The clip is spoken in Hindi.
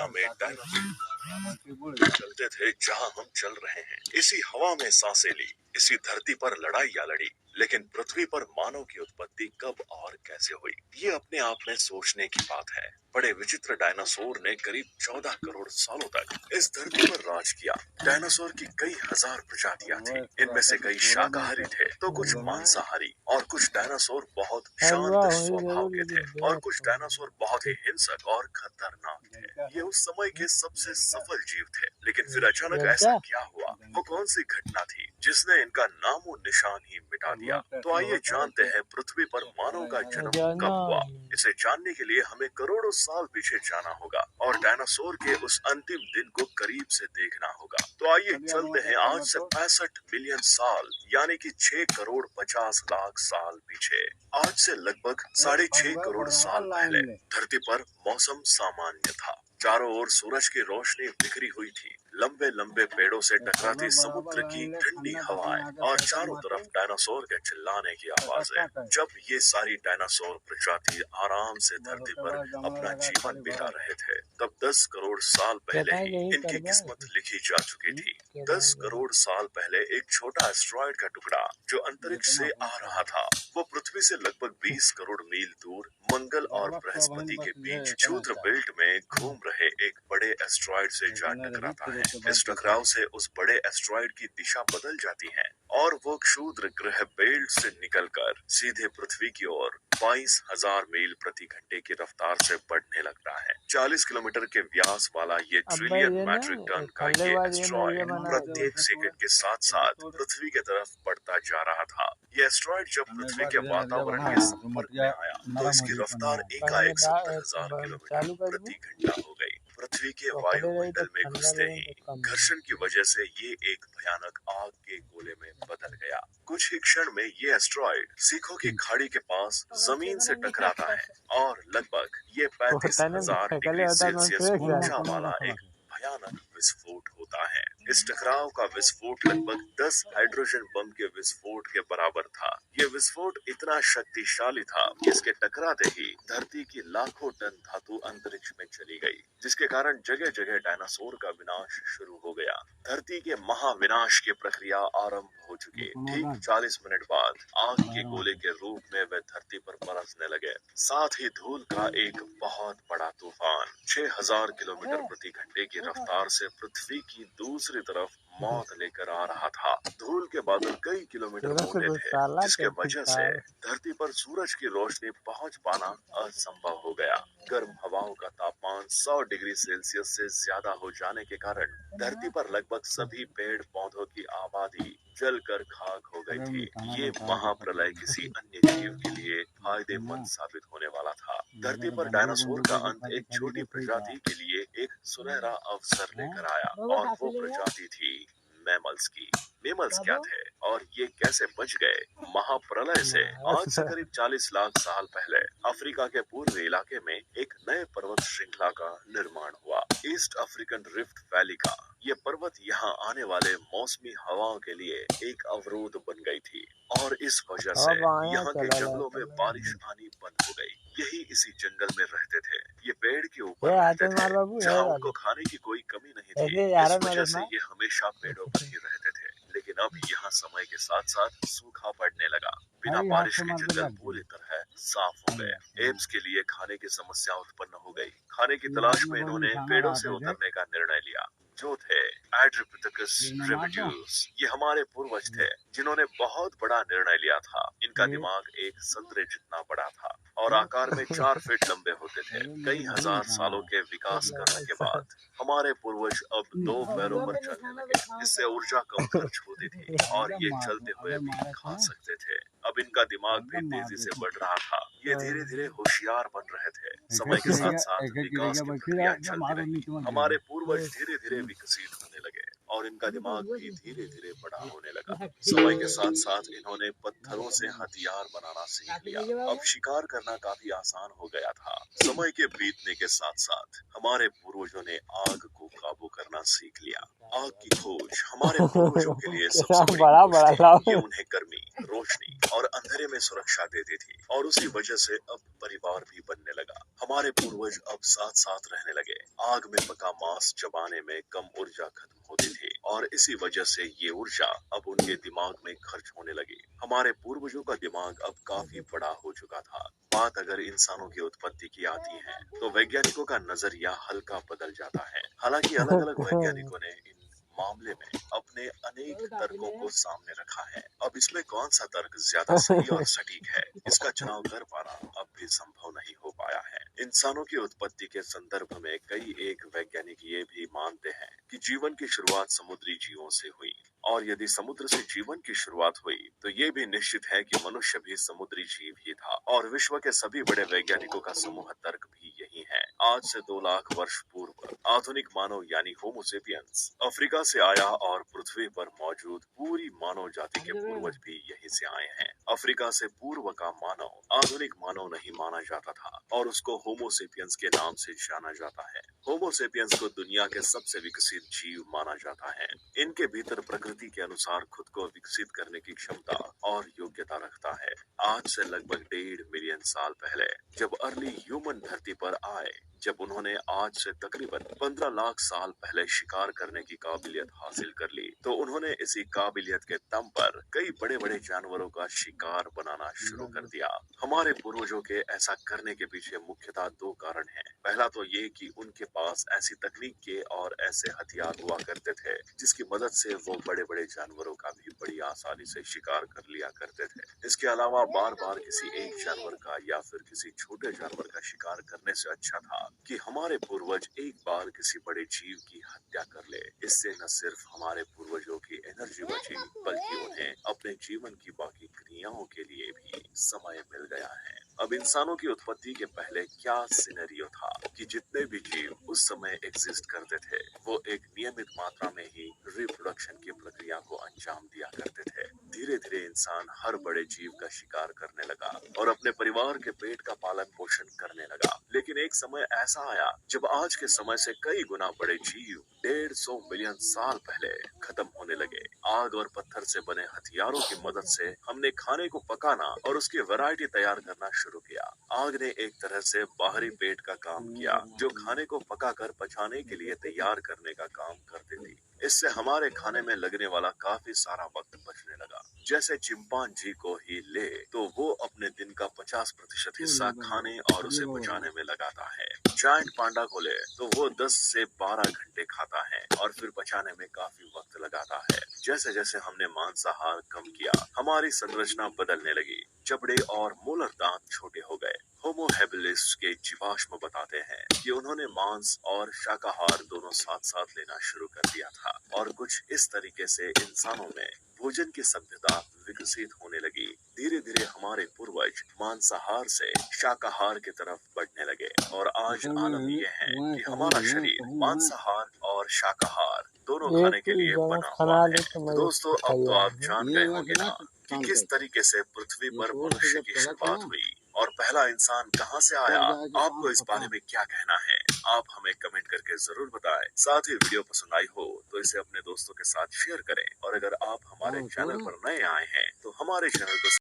दुनिया में डायनासोर चलते थे जहां हम चल रहे हैं। इसी हवा में सांसें ली, इसी धरती पर लड़ाइयां लड़ी, लेकिन पृथ्वी पर मानव की उत्पत्ति कब और कैसे हुई, ये अपने आप में सोचने की बात है। बड़े विचित्र डायनासोर ने करीब 14 करोड़ सालों तक इस धरती पर राज किया। डायनासोर की कई हजार प्रजातियां थी। इनमें से कई शाकाहारी थे तो कुछ मांसाहारी, और कुछ डायनासोर बहुत शांत स्वभाव के थे और कुछ डायनासोर बहुत ही हिंसक और खतरनाक थे। ये उस समय के सबसे सफल जीव थे, लेकिन फिर अचानक ऐसा क्या हुआ? वो कौन सी घटना थी जिसने इनका नामो निशान ही मिटा दिया? तो आइए जानते हैं पृथ्वी पर मानव का जन्म कब हुआ। इसे जानने के लिए हमें करोड़ों साल पीछे जाना होगा और डायनासोर के उस अंतिम दिन को करीब से देखना होगा। तो आइए चलते हैं आज से 65 मिलियन साल यानी कि 6 करोड़ 50 लाख साल पीछे। आज से लगभग 6.5 करोड़ साल पहले धरती पर मौसम सामान्य था। चारों ओर सूरज की रोशनी बिखरी हुई थी। लंबे लंबे पेड़ों से टकराती समुद्र की ठंडी हवाएं और चारों तरफ डायनासोर के चिल्लाने की आवाजें। जब ये सारी डायनासोर प्रजाति आराम से धरती पर अपना जीवन बिता रहे थे, तब 10 करोड़ साल पहले ही इनकी किस्मत लिखी जा चुकी थी। 10 करोड़ साल पहले एक छोटा एस्टेरॉयड का टुकड़ा जो अंतरिक्ष से आ रहा था, वो पृथ्वी से लगभग 20 करोड़ मील दूर मंगल और बृहस्पति के बीच क्षुद्र बेल्ट में घूम रहे एक बड़े एस्टेरॉयड से जा टकराता है। इस टकराव से उस बड़े एस्टेरॉयड की दिशा बदल जाती है और वो क्षुद्र ग्रह बेल्ट से निकलकर सीधे पृथ्वी की ओर 22,000 मील प्रति घंटे की रफ्तार से बढ़ने लगता है। 40 किलोमीटर के व्यास वाला ये ट्रिलियन मैट्रिक टन का ये एस्टेरॉयड प्रत्येक सेकंड के साथ साथ पृथ्वी की तरफ बढ़ता जा रहा था। ये एस्टेरॉयड जब पृथ्वी के वातावरण के संपर्क में आया तो इसकी रफ्तार एकाएक 70,000 किलोमीटर प्रति घंटा हो गई। पृथ्वी के वायुमंडल में घुसते ही घर्षण की वजह से ये एक भयानक आग के गोले में बदल गया। कुछ ही क्षण में ये एस्टेरॉयड सीखों की खाड़ी के पास जमीन से टकराता है और लगभग ये 35,000 डिग्री सेल्सियस ऊर्जा वाला एक भयानक विस्फोट होता है। इस टकराव का विस्फोट लगभग 10 हाइड्रोजन बम के विस्फोट के बराबर था। यह विस्फोट इतना शक्तिशाली था कि इसके टकराते ही धरती की लाखों टन धातु अंतरिक्ष में चली गई, जिसके कारण जगह जगह डायनासोर का विनाश शुरू हो गया। धरती के महाविनाश की प्रक्रिया आरंभ हो चुकी। ठीक 40 मिनट बाद आग के गोले के रूप में वे धरती पर बरसने लगे। साथ ही धूल का एक बहुत बड़ा तूफान 6,000 किलोमीटर प्रति घंटे की रफ्तार से पृथ्वी की दूसरी तरफ मौत लेकर आ रहा था। धूल के बादल कई किलोमीटर मोटे थे, जिसके वजह से धरती पर सूरज की रोशनी पहुंच पाना असंभव हो गया। गर्म हवाओं का तापमान 100 डिग्री सेल्सियस से ज्यादा हो जाने के कारण धरती पर लगभग सभी पेड़ पौधों की आबादी जलकर खाक हो गई थी। ये महाप्रलय किसी अन्य जीव के लिए फायदेमंद साबित होने वाला था। धरती पर डायनासोर का अंत एक छोटी प्रजाति के लिए एक सुनहरा अवसर लेकर आया, और वो प्रजाति थी मैमल्स की। मैमल्स क्या थे और ये कैसे बच गए महाप्रलय से? आज से करीब 40 लाख साल पहले अफ्रीका के पूर्वी इलाके में एक नए पर्वत श्रृंखला का निर्माण हुआ, ईस्ट अफ्रीकन रिफ्ट वैली का। ये पर्वत यहाँ आने वाले मौसमी हवाओं के लिए एक अवरोध बन गई थी, और इस वजह से यहाँ के जंगलों में बारिश आनी बंद हो गई। यही इसी जंगल में रहते थे। ये पेड़ के ऊपर रहते थे जहाँ उनको खाने की कोई कमी नहीं थी। इस वजह से ये हमेशा पेड़ों पर ही रहते थे। लेकिन अब यहाँ समय के साथ साथ सूखा पड़ने लगा। बिना बारिश के जंगल पूरी तरह साफ हो गए। एप्स के लिए खाने की समस्या उत्पन्न हो गई। खाने की तलाश में इन्होंने पेड़ों से उतरने का निर्णय लिया, जो थे एड्रिपिथेकस रिमिड्यूस। ये हमारे पूर्वज थे जिन्होंने बहुत बड़ा निर्णय लिया था। इनका दिमाग एक संतरे जितना बड़ा था और आकार में 4 फीट लंबे होते थे। कई हजार सालों के विकास करने के बाद हमारे पूर्वज अब 2 पैरों पर चलने लगे। इससे ऊर्जा कम खर्च होती थी और ये चलते हुए भी खा सकते थे। अब इनका दिमाग भी तेजी से बढ़ रहा था। ये धीरे धीरे होशियार बन रहे थे। समय के साथ साथ विकास की प्रक्रिया चलती रही। हमारे पूर्वज धीरे धीरे विकसित होने लगे और इनका दिमाग भी धीरे धीरे बड़ा होने लगा। समय के साथ साथ इन्होंने पत्थरों से हथियार बनाना सीख लिया। अब शिकार करना काफी आसान हो गया था। समय के बीतने के साथ साथ हमारे पूर्वजों ने आग को काबू करना सीख लिया। आग की खोज हमारे पूर्वजों के लिए कितना सबसे बड़ी बड़ा खोज बड़ा थी। लाओ। ये उन्हें गर्मी, रोशनी और अंधेरे में सुरक्षा देती थी और उसी वजह से अब परिवार भी बनने लगा। हमारे पूर्वज अब साथ साथ रहने लगे। आग में पका मांस चबाने में कम ऊर्जा खत्म होती थी और इसी वजह से ये ऊर्जा अब उनके दिमाग में खर्च होने लगी। हमारे पूर्वजों का दिमाग अब काफी बड़ा हो चुका था। बात अगर इंसानों की उत्पत्ति की आती है तो वैज्ञानिकों का नजरिया हल्का बदल जाता है। हालांकि अलग अलग वैज्ञानिकों ने इन मामले में अपने अनेक तर्कों को सामने रखा है। अब इसमें कौन सा तर्क ज्यादा सही और सटीक है, इसका चुनाव कर पाना अब भी संभव नहीं हो पाया है। इंसानों की उत्पत्ति के संदर्भ में कई एक वैज्ञानिक ये भी मानते हैं कि जीवन की शुरुआत समुद्री जीवों से हुई और यदि समुद्र से जीवन की शुरुआत हुई तो ये भी निश्चित है कि मनुष्य भी समुद्री जीव ही था और विश्व के सभी बड़े वैज्ञानिकों का समूह तर्क भी यही है। आज से 2 लाख वर्ष पूर्व आधुनिक मानव यानी होमोसेपियंस अफ्रीका से आया और पृथ्वी पर मौजूद पूरी मानव जाति के पूर्वज भी यहीं से आए हैं। अफ्रीका से पूर्व का मानव आधुनिक मानव नहीं माना जाता था और उसको होमोसेपियंस के नाम से जाना जाता है। होमोसेपियंस को दुनिया के सबसे विकसित जीव माना जाता है। इनके भीतर प्रकृति के अनुसार खुद को विकसित करने की क्षमता और योग्यता रखता है। आज से लगभग 1.5 मिलियन साल पहले जब अर्ली ह्यूमन धरती पर आए, जब उन्होंने आज से तकरीबन 15 लाख साल पहले शिकार करने की काबिलियत हासिल कर ली, तो उन्होंने इसी काबिलियत के दम पर कई बड़े बड़े जानवरों का शिकार बनाना शुरू कर दिया। हमारे पूर्वजों के ऐसा करने के पीछे मुख्यतः 2 कारण हैं। पहला तो ये कि उनके पास ऐसी तकनीक के और ऐसे हथियार हुआ करते थे जिसकी मदद से वो बड़े बड़े जानवरों का भी बड़ी आसानी से शिकार कर लिया करते थे। इसके अलावा बार बार किसी एक जानवर का या फिर किसी छोटे जानवर का शिकार करने से अच्छा था कि हमारे पूर्वज एक बार किसी बड़े जीव की हत्या कर ले। इससे न सिर्फ हमारे पूर्वजों की एनर्जी बची बल्कि उन्हें अपने जीवन की बाकी क्रियाओं के लिए भी समय मिल गया है। अब इंसानों की उत्पत्ति के पहले क्या सिनेरियो था कि जितने भी जीव उस समय एग्जिस्ट करते थे वो एक नियमित मात्रा में ही रिप्रोडक्शन की प्रक्रिया को अंजाम दिया करते थे। धीरे धीरे इंसान हर बड़े जीव का शिकार करने लगा और अपने परिवार के पेट का पालन पोषण करने लगा। लेकिन एक समय ऐसा आया जब आज के समय से कई गुना बड़े जीव 150 मिलियन साल पहले खत्म होने लगे। आग और पत्थर से बने हथियारों की मदद से हमने खाने को पकाना और उसकी वैरायटी तैयार करना शुरू किया। आग ने एक तरह से बाहरी पेट का काम किया जो खाने को पकाकर पचाने के लिए तैयार करने का काम करती थी। इससे हमारे खाने में लगने वाला काफी सारा वक्त बचने लगा। जैसे चिंपांजी को ही ले तो वो अपने दिन का 50% हिस्सा खाने और उसे पचाने में लगाता है। जायंट पांडा को ले तो वो 10 से 12 घंटे खाता है और फिर पचाने में काफी वक्त लगाता है। जैसे जैसे हमने मांसाहार कम किया हमारी संरचना बदलने लगी। जबड़े और मोलर दांत छोटे हो गए। होमो हैबिलिस के जीवाश्म बताते हैं कि उन्होंने मांस और शाकाहार दोनों साथ साथ लेना शुरू कर दिया था और कुछ इस तरीके से इंसानों में भोजन की सभ्यता विकसित होने लगी। धीरे धीरे हमारे पूर्वज मांसाहार से शाकाहार की तरफ बढ़ने लगे और आज आलम ये है कि हमारा शरीर मांसाहार और शाकाहार दोनों खाने के लिए जना बना खाना हुआ ले है। तो तो मैं दोस्तों अब तो आप जान गए ये होंगे ना कि किस तरीके से पृथ्वी पर मनुष्य की शुरुआत हुई और पहला इंसान कहाँ से आया। आपको इस बारे में क्या कहना है, आप हमें कमेंट करके जरूर बताएं। साथ ही वीडियो पसंद आई हो तो इसे अपने दोस्तों के साथ शेयर करें और अगर आप हमारे चैनल पर नए आए हैं तो हमारे चैनल को